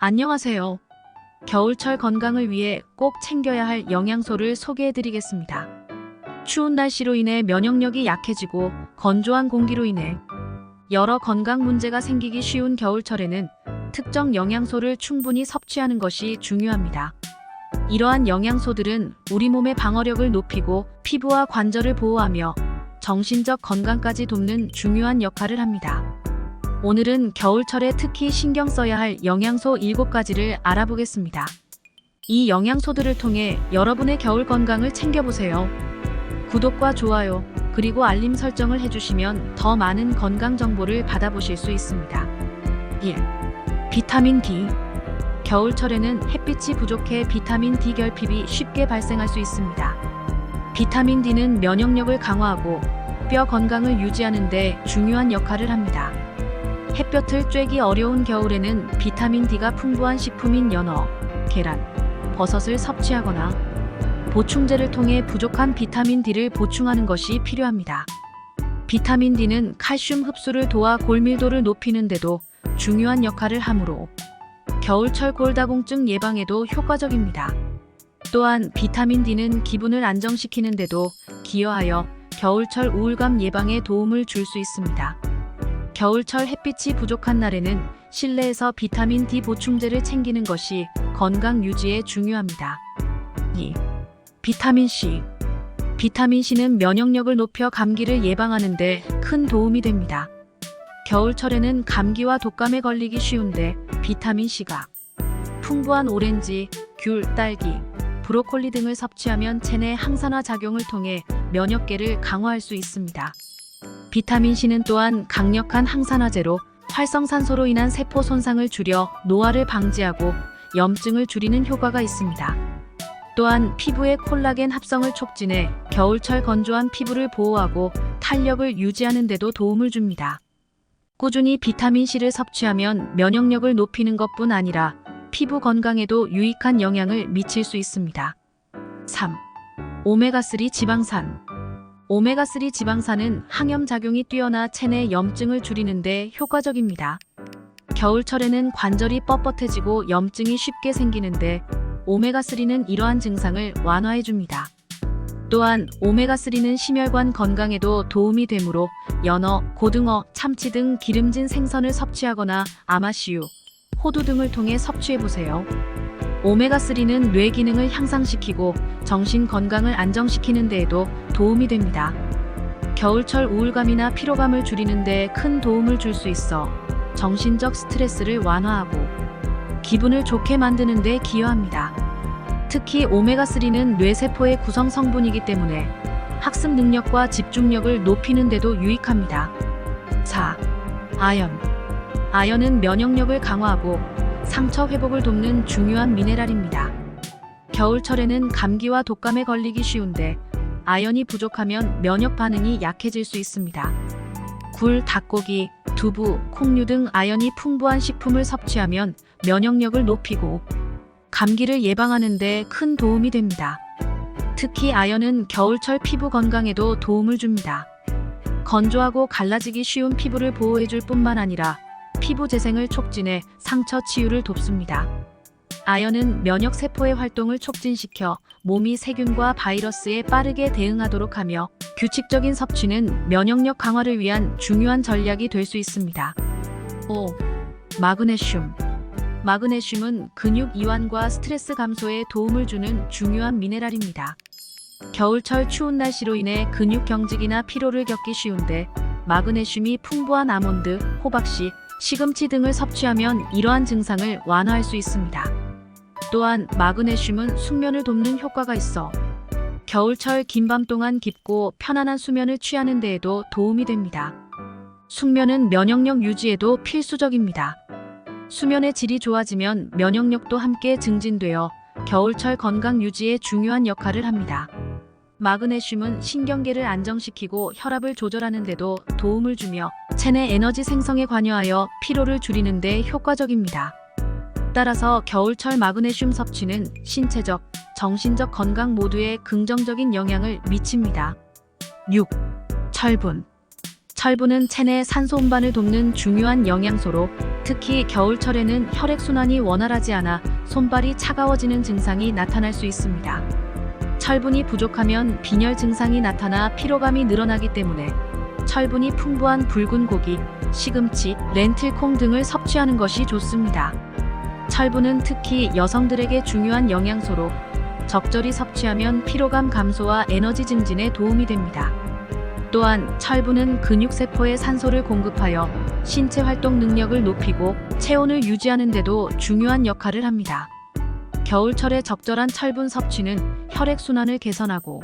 안녕하세요. 겨울철 건강을 위해 꼭 챙겨야 할 영양소를 소개해드리겠습니다. 추운 날씨로 인해 면역력이 약해지고 건조한 공기로 인해 여러 건강 문제가 생기기 쉬운 겨울철에는 특정 영양소를 충분히 섭취하는 것이 중요합니다. 이러한 영양소들은 우리 몸의 방어력을 높이고 피부와 관절을 보호하며 정신적 건강까지 돕는 중요한 역할을 합니다. 오늘은 겨울철에 특히 신경 써야 할 영양소 7가지를 알아보겠습니다. 이 영양소들을 통해 여러분의 겨울 건강을 챙겨보세요. 구독과 좋아요, 그리고 알림 설정을 해주시면 더 많은 건강 정보를 받아보실 수 있습니다. 1. 비타민 D. 겨울철에는 햇빛이 부족해 비타민 D 결핍이 쉽게 발생할 수 있습니다. 비타민 D는 면역력을 강화하고 뼈 건강을 유지하는 데 중요한 역할을 합니다. 햇볕을 쬐기 어려운 겨울에는 비타민 D가 풍부한 식품인 연어, 계란, 버섯을 섭취하거나 보충제를 통해 부족한 비타민 D를 보충하는 것이 필요합니다. 비타민 D는 칼슘 흡수를 도와 골밀도를 높이는 데도 중요한 역할을 하므로 겨울철 골다공증 예방에도 효과적입니다. 또한 비타민 D는 기분을 안정시키는 데도 기여하여 겨울철 우울감 예방에 도움을 줄 수 있습니다. 겨울철 햇빛이 부족한 날에는 실내에서 비타민 D 보충제를 챙기는 것이 건강 유지에 중요합니다. 2. 비타민 C. 비타민 C는 면역력을 높여 감기를 예방하는 데 큰 도움이 됩니다. 겨울철에는 감기와 독감에 걸리기 쉬운데 비타민 C가 풍부한 오렌지, 귤, 딸기, 브로콜리 등을 섭취하면 체내 항산화 작용을 통해 면역계를 강화할 수 있습니다. 비타민 C는 또한 강력한 항산화제로 활성산소로 인한 세포 손상을 줄여 노화를 방지하고 염증을 줄이는 효과가 있습니다. 또한 피부의 콜라겐 합성을 촉진해 겨울철 건조한 피부를 보호하고 탄력을 유지하는 데도 도움을 줍니다. 꾸준히 비타민 C를 섭취하면 면역력을 높이는 것뿐 아니라 피부 건강에도 유익한 영향을 미칠 수 있습니다. 3. 오메가3 지방산. 오메가3 지방산은 항염작용이 뛰어나 체내 염증을 줄이는 데 효과적입니다. 겨울철에는 관절이 뻣뻣해지고 염증이 쉽게 생기는데 오메가3는 이러한 증상을 완화해줍니다. 또한 오메가3는 심혈관 건강에도 도움이 되므로 연어, 고등어, 참치 등 기름진 생선을 섭취하거나 아마씨유, 호두 등을 통해 섭취해보세요. 오메가3는 뇌 기능을 향상시키고 정신 건강을 안정시키는 데에도 도움이 됩니다. 겨울철 우울감이나 피로감을 줄이는 데 큰 도움을 줄 수 있어 정신적 스트레스를 완화하고 기분을 좋게 만드는 데 기여합니다. 특히 오메가3는 뇌세포의 구성 성분이기 때문에 학습 능력과 집중력을 높이는 데도 유익합니다. 4. 아연. 아연은 면역력을 강화하고 상처 회복을 돕는 중요한 미네랄입니다. 겨울철에는 감기와 독감에 걸리기 쉬운데 아연이 부족하면 면역 반응이 약해질 수 있습니다. 굴, 닭고기, 두부, 콩류 등 아연이 풍부한 식품을 섭취하면 면역력을 높이고 감기를 예방하는 데 큰 도움이 됩니다. 특히 아연은 겨울철 피부 건강에도 도움을 줍니다. 건조하고 갈라지기 쉬운 피부를 보호해줄 뿐만 아니라 피부 재생을 촉진해 상처 치유를 돕습니다. 아연은 면역세포의 활동을 촉진시켜 몸이 세균과 바이러스에 빠르게 대응하도록 하며 규칙적인 섭취는 면역력 강화를 위한 중요한 전략이 될 수 있습니다. 5. 마그네슘. 마그네슘은 근육 이완과 스트레스 감소에 도움을 주는 중요한 미네랄입니다. 겨울철 추운 날씨로 인해 근육 경직이나 피로를 겪기 쉬운데 마그네슘이 풍부한 아몬드, 호박씨, 시금치 등을 섭취하면 이러한 증상을 완화할 수 있습니다. 또한 마그네슘은 숙면을 돕는 효과가 있어 겨울철 긴 밤 동안 깊고 편안한 수면을 취하는 데에도 도움이 됩니다. 숙면은 면역력 유지에도 필수적입니다. 수면의 질이 좋아지면 면역력도 함께 증진되어 겨울철 건강 유지에 중요한 역할을 합니다. 마그네슘은 신경계를 안정시키고 혈압을 조절하는 데도 도움을 주며 체내 에너지 생성에 관여하여 피로를 줄이는 데 효과적입니다. 따라서 겨울철 마그네슘 섭취는 신체적, 정신적 건강 모두에 긍정적인 영향을 미칩니다. 6. 철분. 철분은 체내 산소 운반을 돕는 중요한 영양소로 특히 겨울철에는 혈액순환이 원활하지 않아 손발이 차가워지는 증상이 나타날 수 있습니다. 철분이 부족하면 빈혈 증상이 나타나 피로감이 늘어나기 때문에 철분이 풍부한 붉은 고기, 시금치, 렌틸콩 등을 섭취하는 것이 좋습니다. 철분은 특히 여성들에게 중요한 영양소로 적절히 섭취하면 피로감 감소와 에너지 증진에 도움이 됩니다. 또한 철분은 근육세포에 산소를 공급하여 신체 활동 능력을 높이고 체온을 유지하는 데도 중요한 역할을 합니다. 겨울철에 적절한 철분 섭취는 혈액순환을 개선하고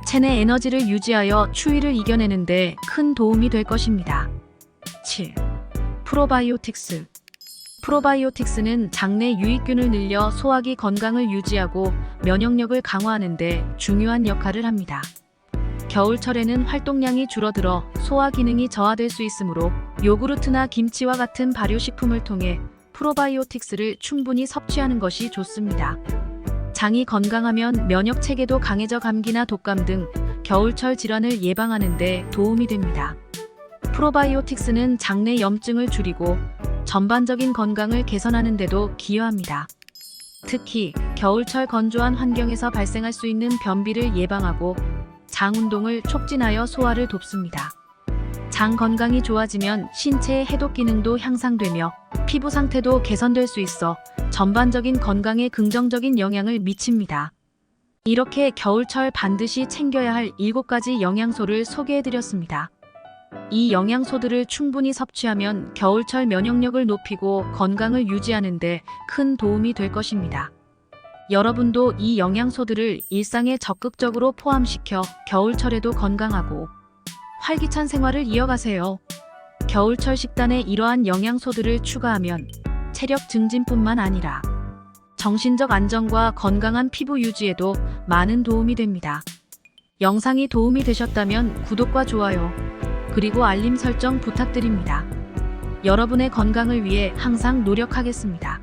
체내 에너지를 유지하여 추위를 이겨내는 데 큰 도움이 될 것입니다. 7. 프로바이오틱스. 프로바이오틱스는 장내 유익균을 늘려 소화기 건강을 유지하고 면역력을 강화하는 데 중요한 역할을 합니다. 겨울철에는 활동량이 줄어들어 소화 기능이 저하될 수 있으므로 요구르트나 김치와 같은 발효식품을 통해 프로바이오틱스를 충분히 섭취하는 것이 좋습니다. 장이 건강하면 면역 체계도 강해져 감기나 독감 등 겨울철 질환을 예방하는 데 도움이 됩니다. 프로바이오틱스는 장내 염증을 줄이고 전반적인 건강을 개선하는 데도 기여합니다. 특히 겨울철 건조한 환경에서 발생할 수 있는 변비를 예방하고 장 운동을 촉진하여 소화를 돕습니다. 장 건강이 좋아지면 신체의 해독 기능도 향상되며 피부 상태도 개선될 수 있어 전반적인 건강에 긍정적인 영향을 미칩니다. 이렇게 겨울철 반드시 챙겨야 할 7가지 영양소를 소개해드렸습니다. 이 영양소들을 충분히 섭취하면 겨울철 면역력을 높이고 건강을 유지하는 데 큰 도움이 될 것입니다. 여러분도 이 영양소들을 일상에 적극적으로 포함시켜 겨울철에도 건강하고 활기찬 생활을 이어가세요. 겨울철 식단에 이러한 영양소들을 추가하면 체력 증진뿐만 아니라 정신적 안정과 건강한 피부 유지에도 많은 도움이 됩니다. 영상이 도움이 되셨다면 구독과 좋아요, 그리고 알림 설정 부탁드립니다. 여러분의 건강을 위해 항상 노력하겠습니다.